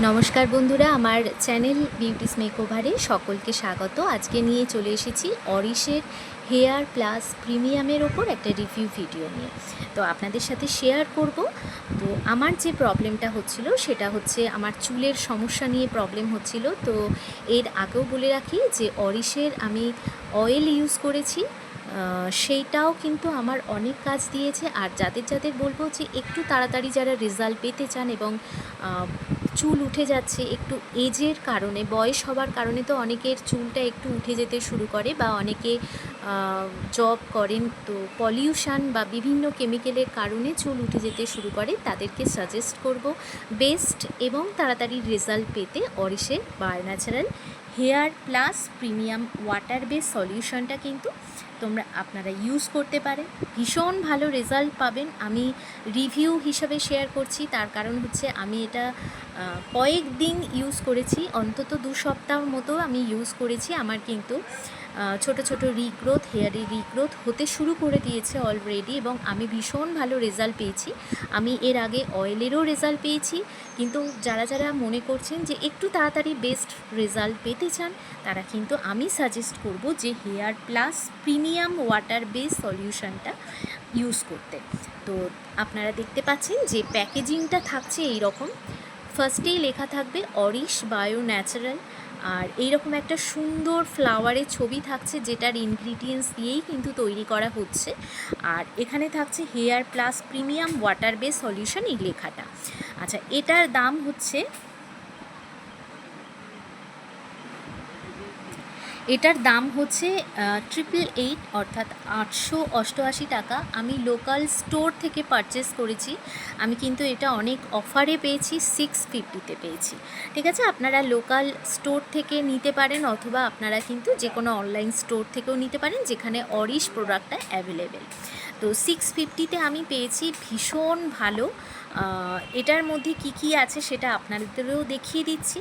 নমস্কার বন্ধুরা, আমার চ্যানেল বিউটিস মেকওভারে সকলকে স্বাগত। আজকে নিয়ে চলে এসেছি অরিশের হেয়ার প্লাস প্রিমিয়ামের ওপর একটা রিভিউ ভিডিও নিয়ে। তো আপনাদের সাথে শেয়ার করব। তো আমার যে প্রবলেমটা হচ্ছিল সেটা হচ্ছে আমার চুলের সমস্যা নিয়ে প্রবলেম হচ্ছিল। তো এর আগেও বলে রাখি যে অরিশের আমি অয়েল ইউজ করেছি, সেইটাও কিন্তু আমার অনেক কাজ দিয়েছে। আর যাদের যাদের বলবো যে একটু তাড়াতাড়ি যারা রেজাল্ট পেতে চান এবং চুল উঠে যাচ্ছে একটু এজের কারণে, বয়স হবার কারণে তো অনেকের চুলটা একটু উঠে যেতে শুরু করে, বা অনেকে জব করেন তো পলিউশন বা বিভিন্ন কেমিক্যালের কারণে চুল উঠে যেতে শুরু করে, তাদেরকে সাজেস্ট করব বেস্ট এবং তাড়াতাড়ি রেজাল্ট পেতে অরিশের bio natural hair plus premium water base সলিউশনটা কিন্তু আপনারা ইউজ করতে পারেন। ভীষণ ভালো রেজাল্ট পাবেন। আমি রিভিউ হিসাবে শেয়ার করছি, তার কারণ হচ্ছে আমি এটা কয়েকদিন ইউজ করেছি, অন্তত 2 সপ্তাহ মতো আমি ইউজ করেছি। আমার কিন্তু ছোট ছোট রিগ্রোথ, হেয়ারে রিগ্রোথ হতে শুরু করে দিয়েছে অলরেডি, এবং আমি ভীষণ ভালো রেজাল্ট পেয়েছি। আমি এর আগে অয়েলেরও রেজাল্ট পেয়েছি, কিন্তু যারা যারা মনে করছেন যে একটু তাড়াতাড়ি বেস্ট রেজাল্ট পেতে চান, তারা কিন্তু আমি সাজেস্ট করব যে hair plus premium water base সলিউশনটা ইউজ করতে। তো আপনারা দেখতে পাচ্ছেন যে প্যাকেজিংটা থাকছে এই রকম। ফার্স্টেই লেখা থাকবে অরিশ বায়ো ন্যাচারাল, আর এইরকম একটা সুন্দর ফ্লাওয়ারের ছবি থাকছে, যেটার ইনগ্রিডিয়েন্টস দিয়েই কিন্তু তৈরি করা হচ্ছে। আর এখানে থাকছে hair plus premium water base solution, এই লেখাটা। আচ্ছা, এটার দাম হচ্ছে $888, অর্থাৎ 888 টাকা। আমি লোকাল স্টোর থেকে পারচেস করেছি। আমি কিন্তু এটা অনেক অফারে পেয়েছি, 650-তে পেয়েছি। ঠিক আছে, আপনারা লোকাল স্টোর থেকে নিতে পারেন, অথবা আপনারা কিন্তু যে কোনো অনলাইন স্টোর থেকেও নিতে পারেন যেখানে অরিশ প্রোডাক্টটা অ্যাভেলেবেল। তো 650-তে আমি পেয়েছি, ভীষণ ভালো। এটার মধ্যে কি কি আছে সেটা আপনাদেরও দেখিয়ে দিচ্ছি।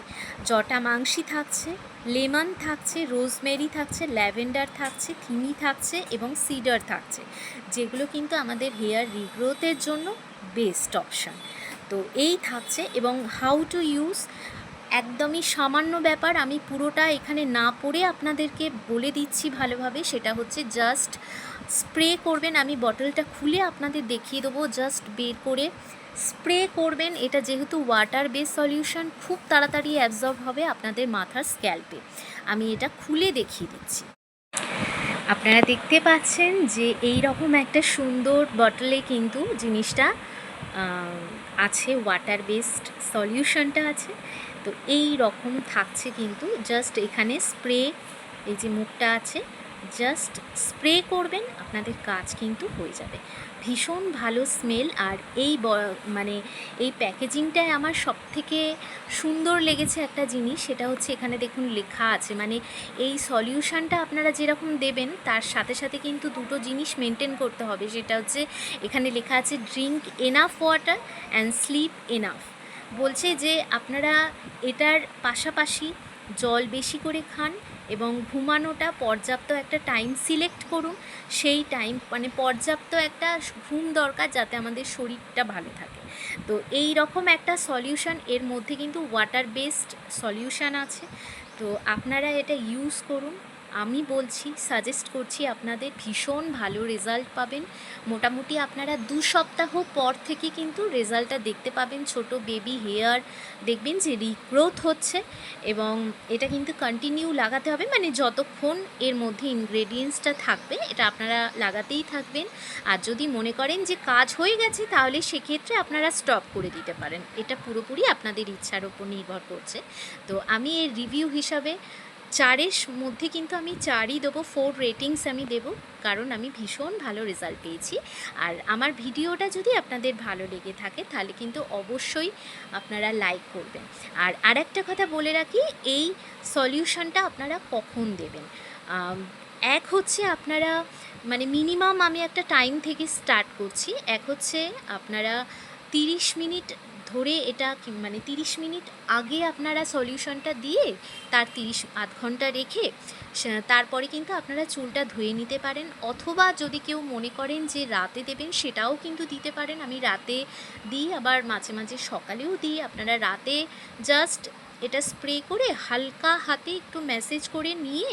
জটামাংসি থাকছে, লেমন থাকছে, রোজমেরি থাকছে, ল্যাভেন্ডার থাকছে, থিমি থাকছে এবং সিডার থাকছে, যেগুলো কিন্তু আমাদের হেয়ার রিগ্রোথের জন্য বেস্ট অপশান। তো এই থাকছে, এবং হাউ টু ইউজ একদমই সামান্য ব্যাপার, আমি পুরোটা এখানে না পড়ে আপনাদেরকে বলে দিচ্ছি ভালোভাবে। সেটা হচ্ছে জাস্ট স্প্রে করবেন। আমি বটলটা খুলে আপনাদের দেখিয়ে দেবো, জাস্ট বের করে স্প্রে করবেন। এটা যেহেতু ওয়াটার বেস সলিউশন, খুব তাড়াতাড়ি অ্যাবজর্ব হবে আপনাদের মাথার স্ক্যাল্পে। আমি এটা খুলে দেখিয়ে দিচ্ছি। আপনারা দেখতে পাচ্ছেন যে এই রকম একটা সুন্দর বটলে কিন্তু জিনিসটা আছে, ওয়াটার বেসড সলিউশনটা আছে। তো এই রকম থাকছে কিন্তু, জাস্ট এখানে স্প্রে, এই যে মুখটা আছে, জাস্ট স্প্রে করবেন, আপনাদের কাজ কিন্তু হয়ে যাবে। ভীষণ ভালো স্মেল। আর এই মানে এই প্যাকেজিংটায় আমার সবথেকে সুন্দর লেগেছে একটা জিনিস, সেটা হচ্ছে এখানে দেখুন লেখা আছে, মানে এই সলিউশনটা আপনারা যেরকম দেবেন তার সাথে সাথে কিন্তু দুটো জিনিস মেনটেন করতে হবে। সেটা হচ্ছে এখানে লেখা আছে drink enough water and sleep enough. বলছে যে আপনারা এটার পাশাপাশি জল বেশি করে খান, এবং ঘুমানোটা পর্যাপ্ত একটা টাইম সিলেক্ট করুন। সেই টাইম মানে পর্যাপ্ত একটা ঘুম দরকার, যাতে আমাদের শরীরটা ভালো থাকে। তো এই রকম একটা সলিউশন, এর মধ্যে কিন্তু ওয়াটার বেসড সলিউশন আছে। তো আপনারা এটা ইউজ করুন। আমি বলছি, সাজেস্ট করছি আপনাদের, ভীষণ ভালো রেজাল্ট পাবেন। মোটামুটি আপনারা 2 সপ্তাহ পর থেকে কিন্তু রেজাল্টটা দেখতে পাবেন। ছোট বেবি হেয়ার দেখবেন যে রিগ্রোথ হচ্ছে, এবং এটা কিন্তু কন্টিনিউ লাগাতে হবে, মানে যতক্ষণ এর মধ্যে ইনগ্রেডিয়েন্টসটা থাকবে এটা আপনারা লাগাতেই থাকবেন। আর যদি মনে করেন যে কাজ হয়ে গেছে, তাহলে সেক্ষেত্রে আপনারা স্টপ করে দিতে পারেন। এটা পুরোপুরি আপনাদের ইচ্ছার ওপর নির্ভর করছে। তো আমি এর রিভিউ হিসাবে 4-এর মধ্যে কিন্তু আমি 4ই দেবো, 4 রেটিংস আমি দেবো, কারণ আমি ভীষণ ভালো রেজাল্ট পেয়েছি। আর আমার ভিডিওটা যদি আপনাদের ভালো লেগে থাকে, তাহলে কিন্তু অবশ্যই আপনারা লাইক করবেন। আর আরেকটা কথা বলে রাখি, এই সলিউশনটা আপনারা কখন দেবেন। এক হচ্ছে আপনারা, মানে মিনিমাম আমি একটা টাইম থেকে স্টার্ট করছি। এক হচ্ছে আপনারা 30 মিনিট ধরে এটা মানে 30 মিনিট আগে আপনারা সলিউশনটা দিয়ে তার আধ ঘন্টা রেখে তারপরে কিন্তু আপনারা চুলটা ধুয়ে নিতে পারেন, অথবা যদি কেউ মনে করেন যে রাতে দেবেন সেটাও কিন্তু দিতে পারেন। আমি রাতে দিই, আবার মাঝে মাঝে সকালেও দিই। আপনারা রাতে জাস্ট এটা স্প্রে করে হালকা হাতে একটু ম্যাসেজ করে নিয়ে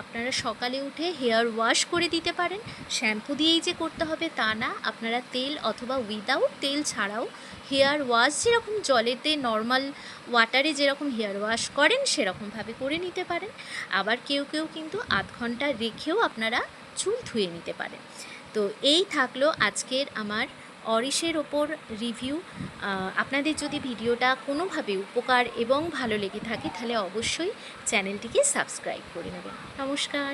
আপনারা সকালে উঠে হেয়ার ওয়াশ করে দিতে পারেন। শ্যাম্পু দিয়েই যে করতে হবে তা না, আপনারা তেল অথবা উইদাউট তেল ছাড়াও হেয়ার ওয়াশ যেরকম জলেতে নর্মাল ওয়াটারে যেরকম হেয়ার ওয়াশ করেন সেরকমভাবে করে নিতে পারেন। আবার কেউ কেউ কিন্তু আধ ঘন্টা রেখেও আপনারা চুল ধুয়ে নিতে পারেন। তো এই থাকলো আজকের আমার অরিশের ওপর রিভিউ। আপনাদের যদি ভিডিওটা কোনোভাবে উপকার এবং ভালো লেগে থাকে তাহলে অবশ্যই চ্যানেলটিকে সাবস্ক্রাইব করে নেবেন। নমস্কার।